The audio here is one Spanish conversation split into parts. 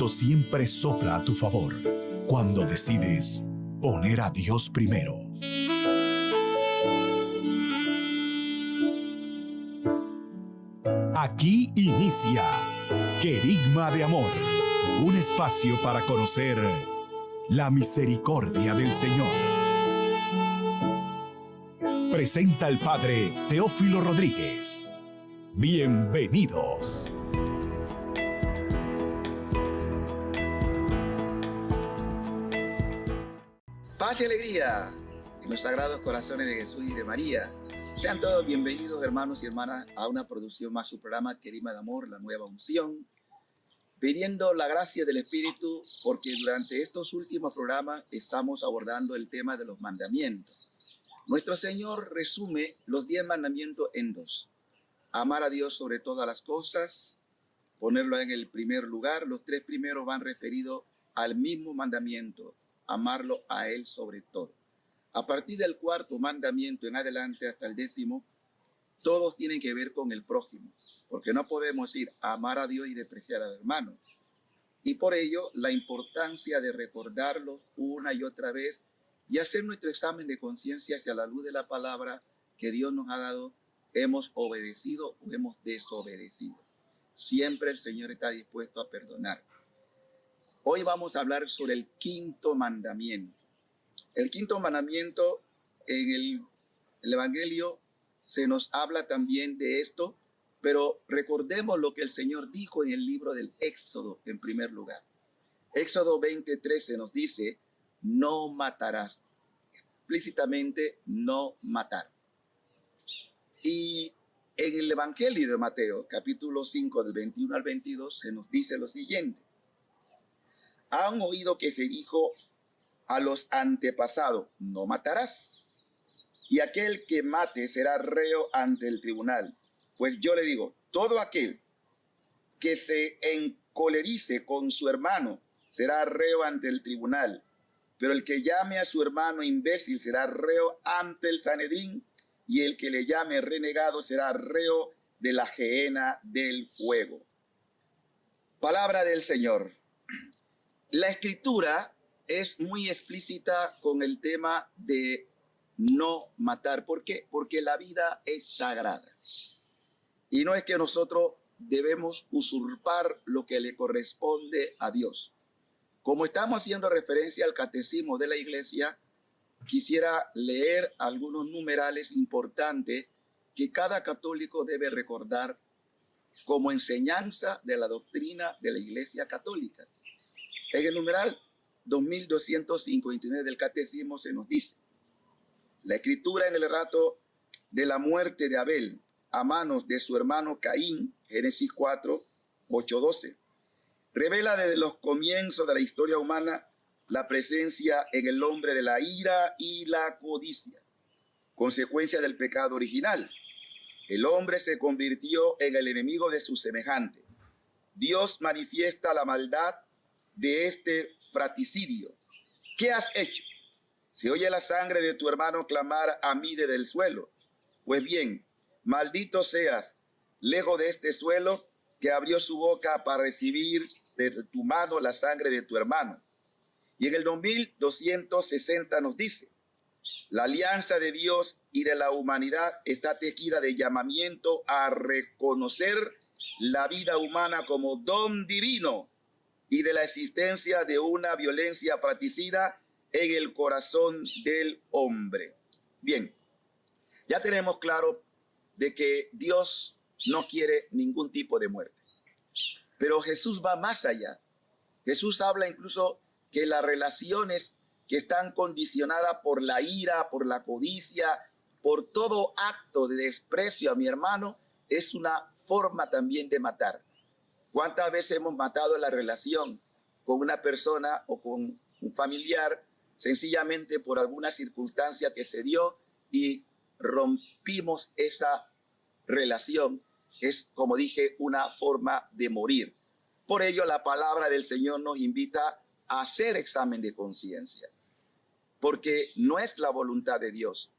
viento siempre sopla a tu favor cuando decides poner a Dios primero. Aquí inicia Querigma de Amor, un espacio para conocer la misericordia del Señor. Presenta el Padre Teófilo Rodríguez. Bienvenidos. Paz y alegría en los sagrados corazones de Jesús y de María. Sean todos bienvenidos, hermanos y hermanas, a una producción más, su programa Querigma de Amor, la nueva unción, pidiendo la gracia del Espíritu, porque durante estos últimos programas estamos abordando el tema de los mandamientos. Nuestro Señor resume los 10 mandamientos en 2. Amar a Dios sobre todas las cosas, ponerlo en el primer lugar. Los 3 primeros van referidos al mismo mandamiento, amarlo a Él sobre todo. A partir del 4º mandamiento en adelante hasta el 10º, todos tienen que ver con el prójimo, porque no podemos ir a amar a Dios y despreciar al hermano. Y por ello, la importancia de recordarlos una y otra vez y hacer nuestro examen de conciencia hacia la luz de la palabra que Dios nos ha dado, hemos obedecido o hemos desobedecido. Siempre el Señor está dispuesto a perdonar. Hoy vamos a hablar sobre el 5º mandamiento. El 5º mandamiento en el Evangelio se nos habla también de esto, pero recordemos lo que el Señor dijo en el libro del Éxodo en primer lugar. Éxodo 20:13 nos dice, no matarás. Explícitamente, no matar. Y en el Evangelio de Mateo, capítulo 5, del 21 al 22, se nos dice lo siguiente. Han oído que se dijo a los antepasados, no matarás, y aquel que mate será reo ante el tribunal. Pues yo le digo, todo aquel que se encolerice con su hermano será reo ante el tribunal, pero el que llame a su hermano imbécil será reo ante el Sanedrín, y el que le llame renegado será reo de la gehenna del fuego. Palabra del Señor. La Escritura es muy explícita con el tema de no matar. ¿Por qué? Porque la vida es sagrada. Y no es que nosotros debemos usurpar lo que le corresponde a Dios. Como estamos haciendo referencia al catecismo de la Iglesia, quisiera leer algunos numerales importantes que cada católico debe recordar como enseñanza de la doctrina de la Iglesia Católica. En el numeral 2259 del catecismo se nos dice, la Escritura en el relato de la muerte de Abel a manos de su hermano Caín, Génesis 4, 8-12, revela desde los comienzos de la historia humana la presencia en el hombre de la ira y la codicia, consecuencia del pecado original. El hombre se convirtió en el enemigo de su semejante. Dios manifiesta la maldad de este fratricidio. ¿Qué has hecho? Se oye la sangre de tu hermano clamar a mí desde el suelo. Pues bien, maldito seas, lejos de este suelo que abrió su boca para recibir de tu mano la sangre de tu hermano. Y en el 2260 nos dice, la alianza de Dios y de la humanidad está tejida de llamamiento a reconocer la vida humana como don divino y de la existencia de una violencia fratricida en el corazón del hombre. Bien, ya tenemos claro de que Dios no quiere ningún tipo de muerte. Pero Jesús va más allá. Jesús habla incluso que las relaciones que están condicionadas por la ira, por la codicia, por todo acto de desprecio a mi hermano, es una forma también de matar. ¿Cuántas veces hemos matado la relación con una persona o con un familiar sencillamente por alguna circunstancia que se dio y rompimos esa relación? Es, como dije, una forma de morir. Por ello, la palabra del Señor nos invita a hacer examen de conciencia, porque no es la voluntad de Dios.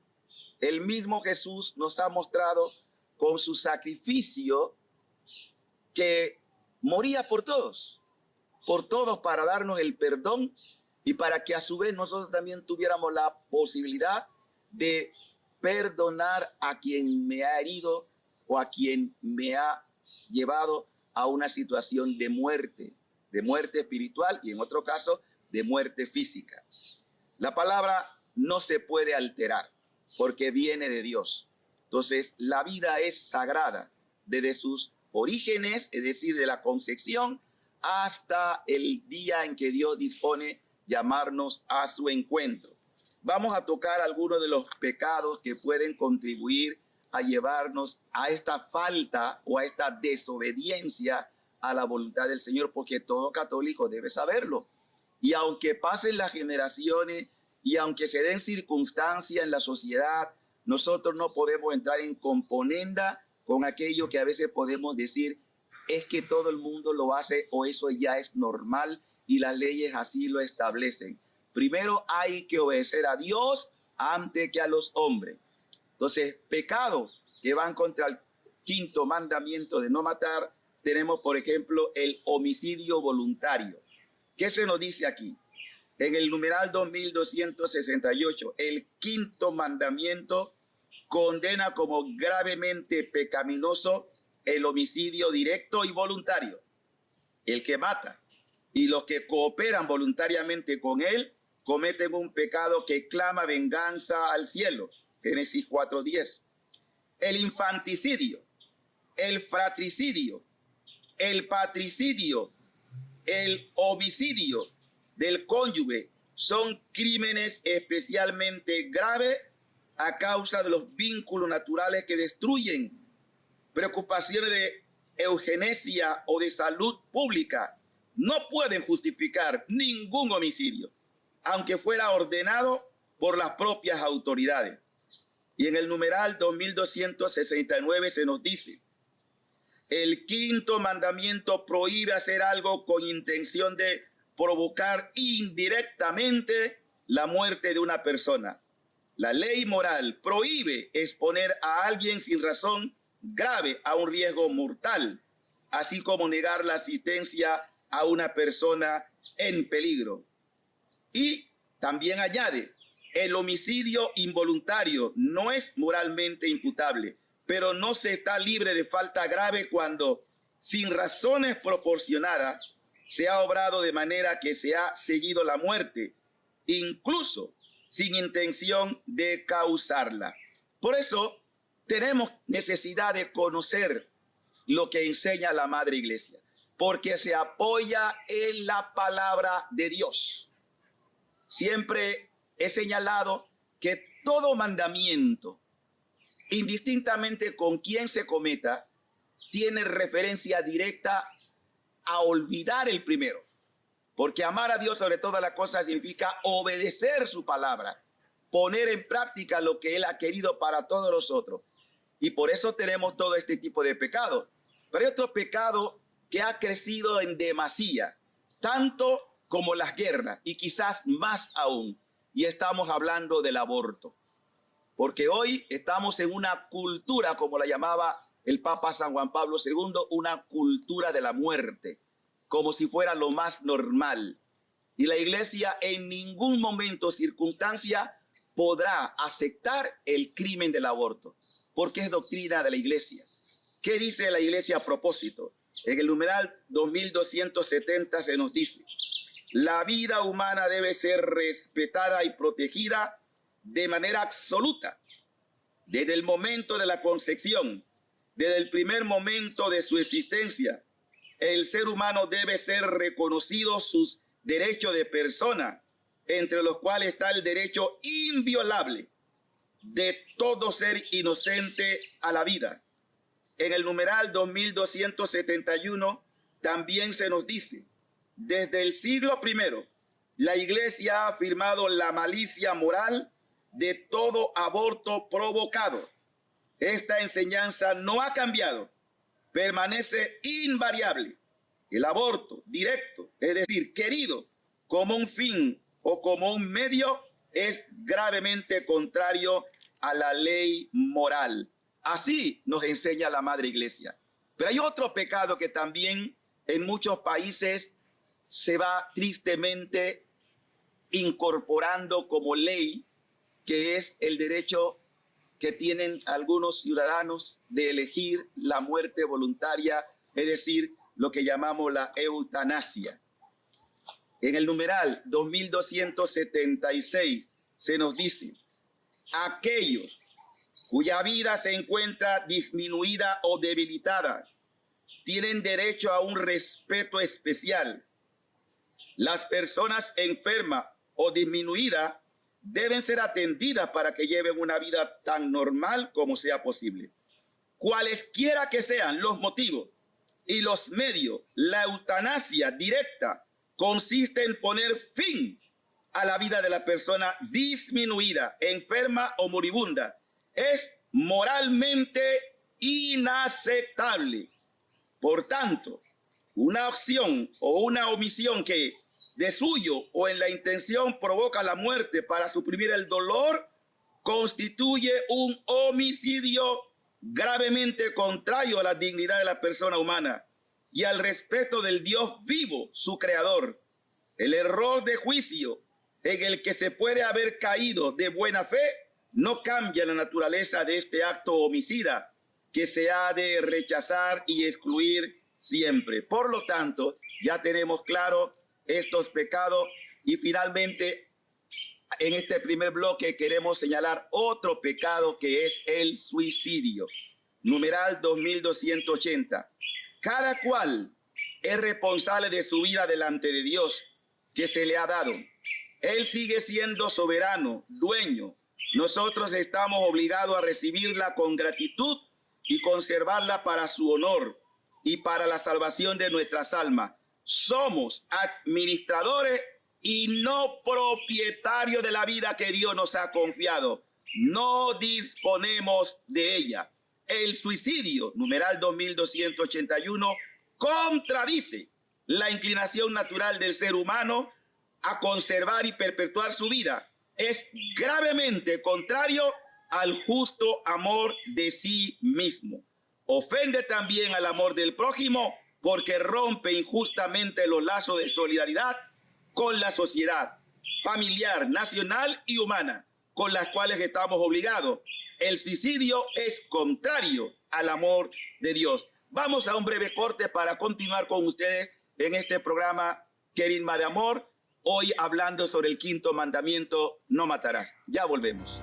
El mismo Jesús nos ha mostrado con su sacrificio que moría por todos. por todos para darnos el perdón y para que a su vez nosotros también tuviéramos la posibilidad de perdonar a quien me ha herido o a quien me ha llevado a una situación de muerte espiritual y en otro caso de muerte física. La palabra no se puede alterar porque viene de Dios. Entonces, la vida es sagrada desde sus orígenes, es decir, de la concepción hasta el día en que Dios dispone llamarnos a su encuentro. Vamos a tocar algunos de los pecados que pueden contribuir a llevarnos a esta falta o a esta desobediencia a la voluntad del Señor, porque todo católico debe saberlo. Y aunque pasen las generaciones y aunque se den circunstancias en la sociedad, nosotros no podemos entrar en componenda con aquello que a veces podemos decir es que todo el mundo lo hace o eso ya es normal y las leyes así lo establecen. Primero hay que obedecer a Dios antes que a los hombres. Entonces, pecados que van contra el quinto mandamiento de no matar, tenemos, por ejemplo, el homicidio voluntario. ¿Qué se nos dice aquí? En el numeral 2268, el quinto mandamiento condena como gravemente pecaminoso el homicidio directo y voluntario. El que mata y los que cooperan voluntariamente con él cometen un pecado que clama venganza al cielo. Génesis 4:10. El infanticidio, el fratricidio, el patricidio, el homicidio del cónyuge son crímenes especialmente graves a causa de los vínculos naturales que destruyen. Preocupaciones de eugenesia o de salud pública no pueden justificar ningún homicidio, aunque fuera ordenado por las propias autoridades. Y en el numeral 2269 se nos dice: el quinto mandamiento prohíbe hacer algo con intención de provocar indirectamente la muerte de una persona. La ley moral prohíbe exponer a alguien sin razón grave a un riesgo mortal, así como negar la asistencia a una persona en peligro. Y también añade: el homicidio involuntario no es moralmente imputable, pero no se está libre de falta grave cuando, sin razones proporcionadas, se ha obrado de manera que se ha seguido la muerte, incluso sin intención de causarla. Por eso tenemos necesidad de conocer lo que enseña la Madre Iglesia, porque se apoya en la palabra de Dios. Siempre he señalado que todo mandamiento, indistintamente con quién se cometa, tiene referencia directa a olvidar el primero. Porque amar a Dios sobre todas las cosas significa obedecer su palabra, poner en práctica lo que Él ha querido para todos nosotros. Y por eso tenemos todo este tipo de pecado. Pero hay otro pecado que ha crecido en demasía, tanto como las guerras y quizás más aún. Y estamos hablando del aborto. Porque hoy estamos en una cultura, como la llamaba el Papa San Juan Pablo II, una cultura de la muerte, como si fuera lo más normal. Y la Iglesia en ningún momento o circunstancia podrá aceptar el crimen del aborto, porque es doctrina de la Iglesia. ¿Qué dice la Iglesia a propósito? En el numeral 2270 se nos dice: la vida humana debe ser respetada y protegida de manera absoluta, desde el momento de la concepción, desde el primer momento de su existencia. El ser humano debe ser reconocido sus derechos de persona, entre los cuales está el derecho inviolable de todo ser inocente a la vida. En el numeral 2271 también se nos dice: desde el siglo I, la Iglesia ha afirmado la malicia moral de todo aborto provocado. Esta enseñanza no ha cambiado, permanece invariable. El aborto directo, es decir, querido como un fin o como un medio, es gravemente contrario a la ley moral. Así nos enseña la Madre Iglesia. Pero hay otro pecado que también en muchos países se va tristemente incorporando como ley, que es el derecho que tienen algunos ciudadanos de elegir la muerte voluntaria, es decir, lo que llamamos la eutanasia. En el numeral 2276 se nos dice: aquellos cuya vida se encuentra disminuida o debilitada tienen derecho a un respeto especial. Las personas enfermas o disminuidas deben ser atendidas para que lleven una vida tan normal como sea posible. Cualesquiera que sean los motivos y los medios, la eutanasia directa consiste en poner fin a la vida de la persona disminuida, enferma o moribunda. Es moralmente inaceptable. Por tanto, una acción o una omisión que de suyo o en la intención provoca la muerte para suprimir el dolor constituye un homicidio gravemente contrario a la dignidad de la persona humana y al respeto del Dios vivo, su creador. El error de juicio en el que se puede haber caído de buena fe no cambia la naturaleza de este acto homicida que se ha de rechazar y excluir siempre. Por lo tanto, ya tenemos claro estos pecados y finalmente en este primer bloque queremos señalar otro pecado que es el suicidio. Numeral 2280. Cada cual es responsable de su vida delante de Dios que se le ha dado. Él sigue siendo soberano, dueño. Nosotros estamos obligados a recibirla con gratitud y conservarla para su honor y para la salvación de nuestras almas. Somos administradores y no propietarios de la vida que Dios nos ha confiado. No disponemos de ella. El suicidio, numeral 2281, contradice la inclinación natural del ser humano a conservar y perpetuar su vida. Es gravemente contrario al justo amor de sí mismo. Ofende también al amor del prójimo porque rompe injustamente los lazos de solidaridad con la sociedad familiar, nacional y humana, con las cuales estamos obligados. El suicidio es contrario al amor de Dios. Vamos a un breve corte para continuar con ustedes en este programa Querigma de Amor, hoy hablando sobre el quinto mandamiento: no matarás. Ya volvemos.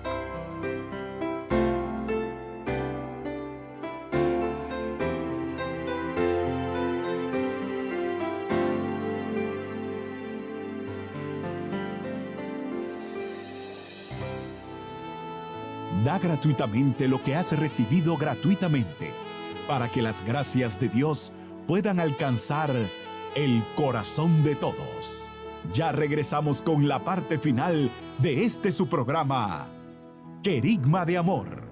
Da gratuitamente lo que has recibido gratuitamente, para que las gracias de Dios puedan alcanzar el corazón de todos. Ya regresamos con la parte final de este su programa, Querigma de Amor.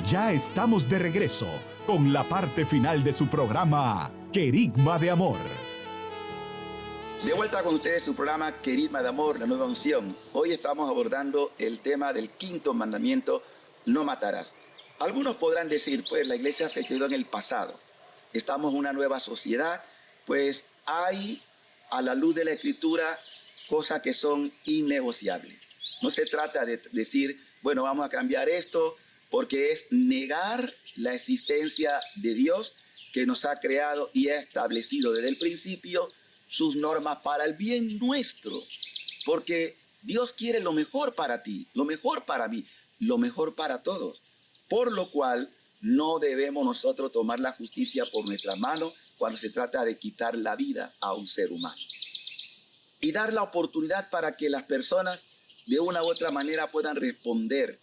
Ya estamos de regreso con la parte final de su programa, Querigma de Amor. De vuelta con ustedes su programa Querigma de Amor, la nueva unción. Hoy estamos abordando el tema del quinto mandamiento: no matarás. Algunos podrán decir, pues la iglesia se quedó en el pasado. Estamos en una nueva sociedad, pues hay a la luz de la Escritura cosas que son innegociables. No se trata de decir, bueno, vamos a cambiar esto, porque es negar la existencia de Dios que nos ha creado y ha establecido desde el principio sus normas para el bien nuestro. Porque Dios quiere lo mejor para ti, lo mejor para mí, lo mejor para todos. Por lo cual no debemos nosotros tomar la justicia por nuestras manos cuando se trata de quitar la vida a un ser humano. Y dar la oportunidad para que las personas de una u otra manera puedan responder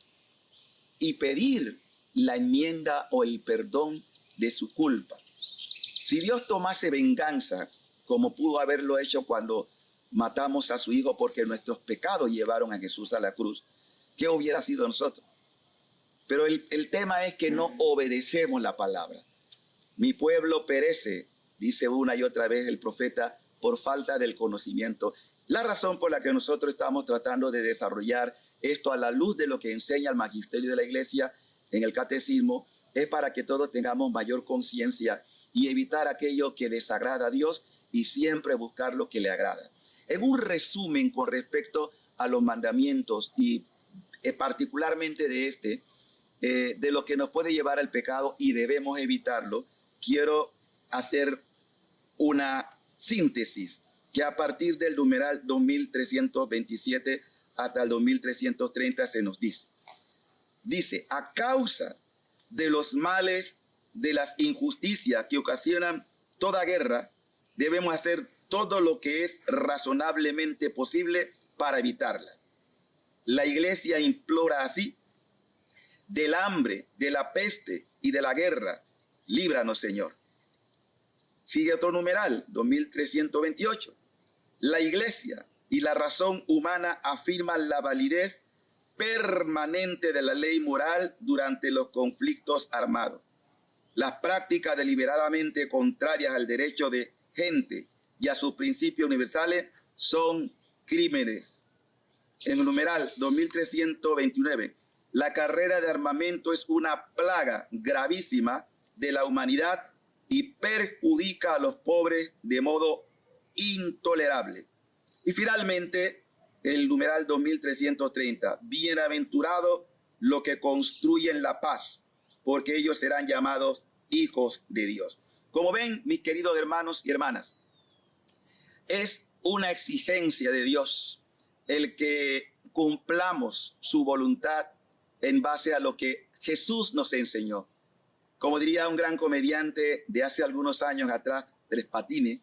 y pedir la enmienda o el perdón de su culpa. Si Dios tomase venganza, como pudo haberlo hecho cuando matamos a su Hijo porque nuestros pecados llevaron a Jesús a la cruz. ¿Qué hubiera sido nosotros? Pero el tema es que no obedecemos la palabra. Mi pueblo perece, dice una y otra vez el profeta, por falta del conocimiento. La razón por la que nosotros estamos tratando de desarrollar esto a la luz de lo que enseña el magisterio de la iglesia en el catecismo es para que todos tengamos mayor conciencia y evitar aquello que desagrada a Dios y siempre buscar lo que le agrada. En un resumen con respecto a los mandamientos y particularmente de lo que nos puede llevar al pecado y debemos evitarlo, quiero hacer una síntesis que a partir del numeral 2327 hasta el 2330 se nos dice. Dice, a causa de los males, de las injusticias que ocasionan toda guerra, debemos hacer todo lo que es razonablemente posible para evitarla. La iglesia implora así: del hambre, de la peste y de la guerra, líbranos, Señor. Sigue otro numeral, 2328. La iglesia y la razón humana afirman la validez permanente de la ley moral durante los conflictos armados. Las prácticas deliberadamente contrarias al derecho de gente y a sus principios universales son crímenes. En el numeral 2329, la carrera de armamento es una plaga gravísima de la humanidad y perjudica a los pobres de modo intolerable. Y finalmente, el numeral 2330, bienaventurado los que construyen la paz, porque ellos serán llamados hijos de Dios. Como ven, mis queridos hermanos y hermanas, es una exigencia de Dios el que cumplamos su voluntad en base a lo que Jesús nos enseñó. Como diría un gran comediante de hace algunos años atrás, Tres Patines,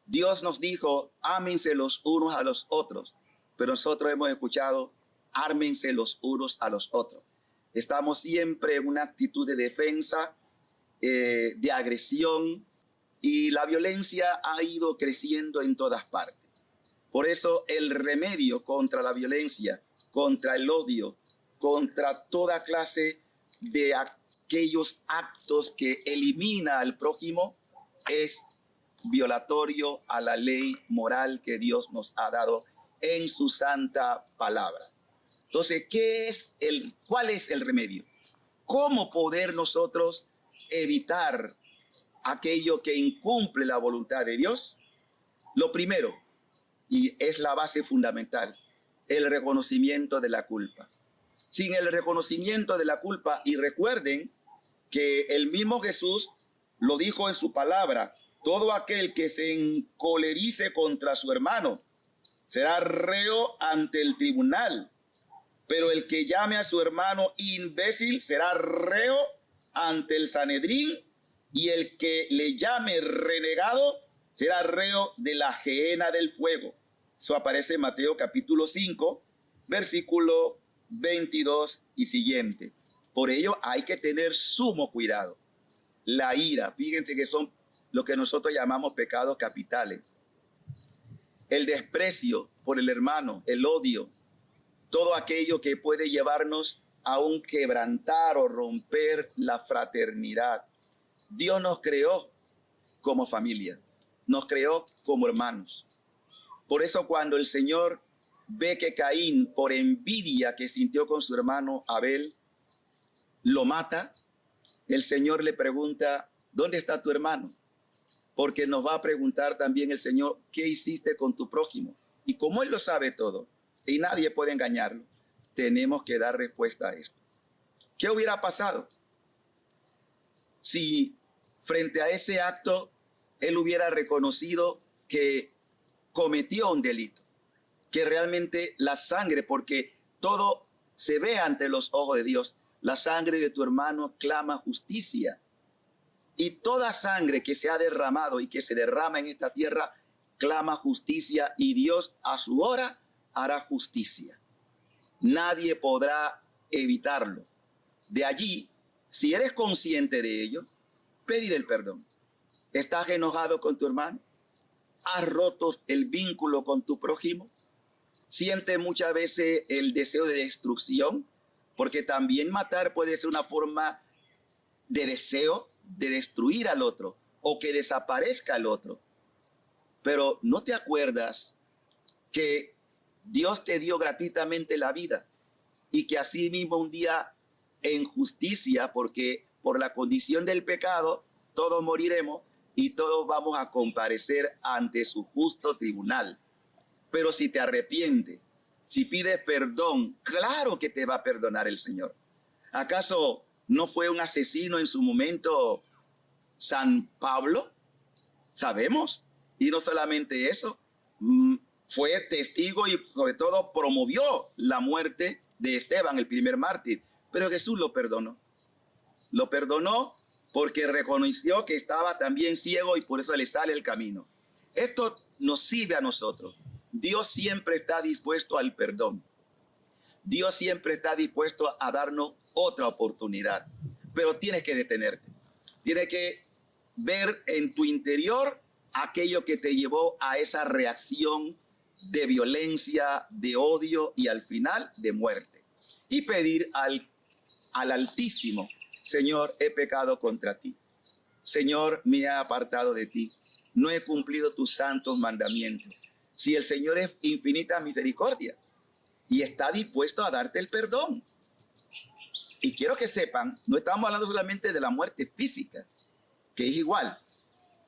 Dios nos dijo, ámense los unos a los otros, pero nosotros hemos escuchado, ármense los unos a los otros. Estamos siempre en una actitud de defensa, de agresión, y la violencia ha ido creciendo en todas partes. Por eso el remedio contra la violencia, contra el odio, contra toda clase de aquellos actos que elimina al prójimo es violatorio a la ley moral que Dios nos ha dado en su santa palabra. Entonces, ¿cuál es el remedio? ¿Cómo poder nosotros evitar aquello que incumple la voluntad de Dios? Lo primero, y es la base fundamental, el reconocimiento de la culpa. Sin el reconocimiento de la culpa, y recuerden que el mismo Jesús lo dijo en su palabra, todo aquel que se encolerice contra su hermano será reo ante el tribunal, pero el que llame a su hermano imbécil será reo ante el Sanedrín, y el que le llame renegado será reo de la gehenna del fuego. Eso aparece en Mateo capítulo 5, versículo 22 y siguiente. Por ello hay que tener sumo cuidado. La ira, fíjense que son lo que nosotros llamamos pecados capitales. El desprecio por el hermano, el odio, todo aquello que puede llevarnos a un quebrantar o romper la fraternidad. Dios nos creó como familia, nos creó como hermanos. Por eso cuando el Señor ve que Caín, por envidia que sintió con su hermano Abel, lo mata, el Señor le pregunta, ¿dónde está tu hermano? Porque nos va a preguntar también el Señor, ¿qué hiciste con tu prójimo? Y como Él lo sabe todo, y nadie puede engañarlo, tenemos que dar respuesta a esto. ¿Qué hubiera pasado si frente a ese acto Él hubiera reconocido que cometió un delito? Que realmente la sangre, porque todo se ve ante los ojos de Dios, la sangre de tu hermano clama justicia. Y toda sangre que se ha derramado y que se derrama en esta tierra, clama justicia, y Dios a su hora hará justicia. Nadie podrá evitarlo. De allí, si eres consciente de ello, pedir el perdón. ¿Estás enojado con tu hermano? ¿Has roto el vínculo con tu prójimo? ¿Sientes muchas veces el deseo de destrucción? Porque también matar puede ser una forma de deseo de destruir al otro o que desaparezca el otro. Pero ¿no te acuerdas que Dios te dio gratuitamente la vida y que así mismo un día en justicia, porque por la condición del pecado todos moriremos y todos vamos a comparecer ante su justo tribunal? Pero si te arrepientes, si pides perdón, claro que te va a perdonar el Señor. ¿Acaso no fue un asesino en su momento San Pablo? Sabemos. Y no solamente eso, fue testigo y sobre todo promovió la muerte de Esteban, el primer mártir. Pero Jesús lo perdonó. Lo perdonó porque reconoció que estaba también ciego y por eso le sale el camino. Esto nos sirve a nosotros. Dios siempre está dispuesto al perdón. Dios siempre está dispuesto a darnos otra oportunidad. Pero tienes que detenerte. Tienes que ver en tu interior aquello que te llevó a esa reacción de violencia, de odio y al final de muerte. Y pedir al Altísimo: Señor, he pecado contra ti. Señor, me he apartado de ti. No he cumplido tus santos mandamientos. Si el Señor es infinita misericordia y está dispuesto a darte el perdón. Y quiero que sepan, no estamos hablando solamente de la muerte física, que es igual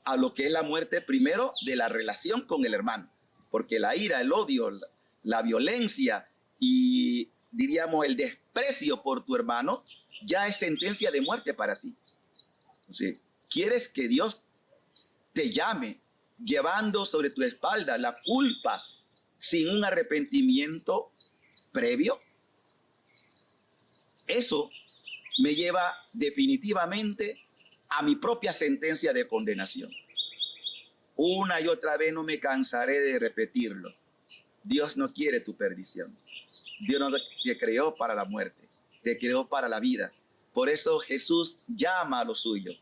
a lo que es la muerte primero de la relación con el hermano. Porque la ira, el odio, la violencia y diríamos el desprecio por tu hermano ya es sentencia de muerte para ti. O sea, ¿quieres que Dios te llame llevando sobre tu espalda la culpa sin un arrepentimiento previo? Eso me lleva definitivamente a mi propia sentencia de condenación. Una y otra vez no me cansaré de repetirlo. Dios no quiere tu perdición. Dios no te creó para la muerte, te creó para la vida. Por eso Jesús llama a los suyos,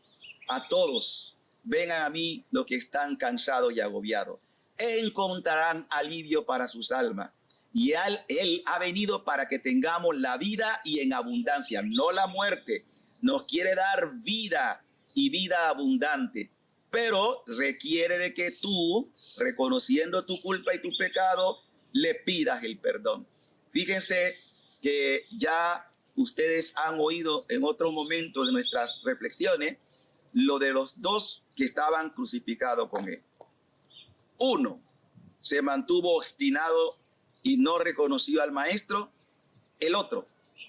a todos: vengan a mí los que están cansados y agobiados, encontrarán alivio para sus almas. Y Él ha venido para que tengamos la vida y en abundancia, no la muerte. Nos quiere dar vida y vida abundante, pero requiere de que tú, reconociendo tu culpa y tu pecado, le pidas el perdón. Fíjense que ya ustedes han oído en otro momento de nuestras reflexiones lo de los dos que estaban crucificados con Él. Uno se mantuvo obstinado y no reconoció al Maestro. El otro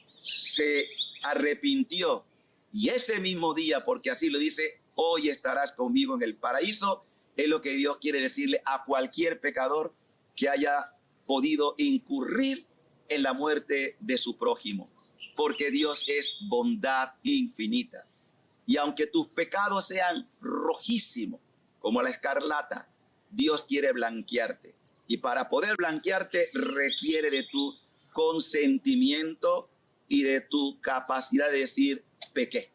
se arrepintió y ese mismo día, porque así lo dice, hoy estarás conmigo en el paraíso, es lo que Dios quiere decirle a cualquier pecador que haya podido incurrir en la muerte de su prójimo, porque Dios es bondad infinita. Y aunque tus pecados sean rojísimos como la escarlata, Dios quiere blanquearte. Y para poder blanquearte requiere de tu consentimiento y de tu capacidad de decir: pequé.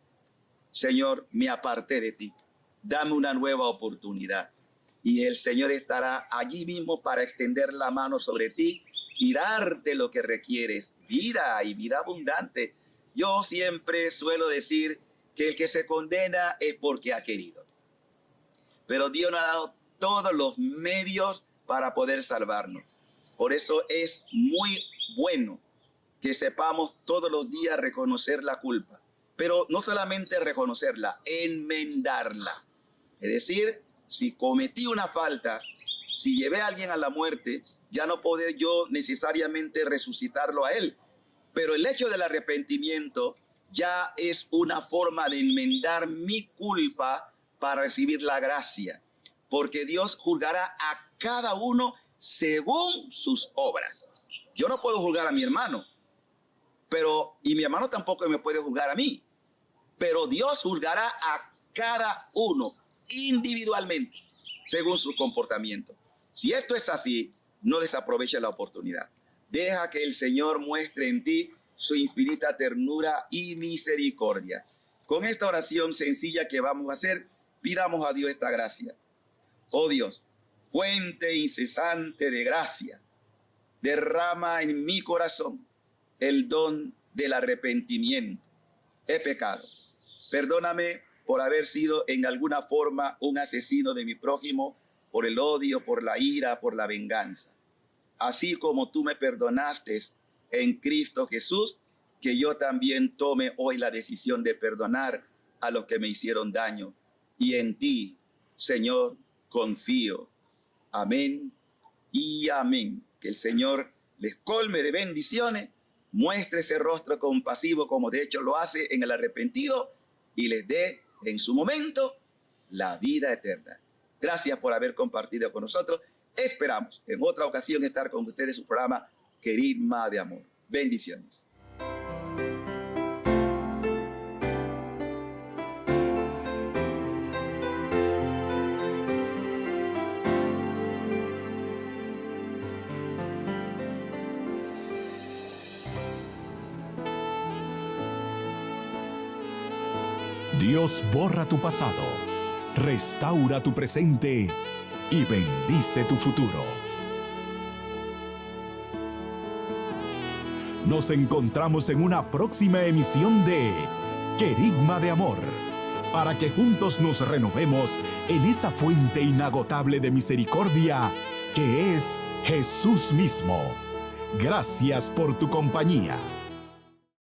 Señor, me aparté de ti. Dame una nueva oportunidad. Y el Señor estará allí mismo para extender la mano sobre ti y darte lo que requieres, vida y vida abundante. Yo siempre suelo decir que el que se condena es porque ha querido. Pero Dios nos ha dado todos los medios para poder salvarnos. Por eso es muy bueno que sepamos todos los días reconocer la culpa. Pero no solamente reconocerla, enmendarla. Es decir, si cometí una falta, si llevé a alguien a la muerte, ya no poder yo necesariamente resucitarlo a él. Pero el hecho del arrepentimiento ya es una forma de enmendar mi culpa para recibir la gracia. Porque Dios juzgará a cada uno según sus obras. Yo no puedo juzgar a mi hermano, y mi hermano tampoco me puede juzgar a mí. Pero Dios juzgará a cada uno individualmente, según su comportamiento. Si esto es así, no desaproveche la oportunidad. Deja que el Señor muestre en ti su infinita ternura y misericordia. Con esta oración sencilla que vamos a hacer, pidamos a Dios esta gracia. Oh Dios, fuente incesante de gracia, derrama en mi corazón el don del arrepentimiento. He pecado. Perdóname por haber sido en alguna forma un asesino de mi prójimo, por el odio, por la ira, por la venganza. Así como tú me perdonaste en Cristo Jesús, que yo también tome hoy la decisión de perdonar a los que me hicieron daño. Y en ti, Señor, confío. Amén y amén. Que el Señor les colme de bendiciones, muestre ese rostro compasivo como de hecho lo hace en el arrepentido y les dé en su momento la vida eterna. Gracias por haber compartido con nosotros. Esperamos en otra ocasión estar con ustedes en su programa Querigma de Amor. Bendiciones. Dios borra tu pasado, restaura tu presente y bendice tu futuro. Nos encontramos en una próxima emisión de Querigma de Amor, para que juntos nos renovemos en esa fuente inagotable de misericordia que es Jesús mismo. Gracias por tu compañía.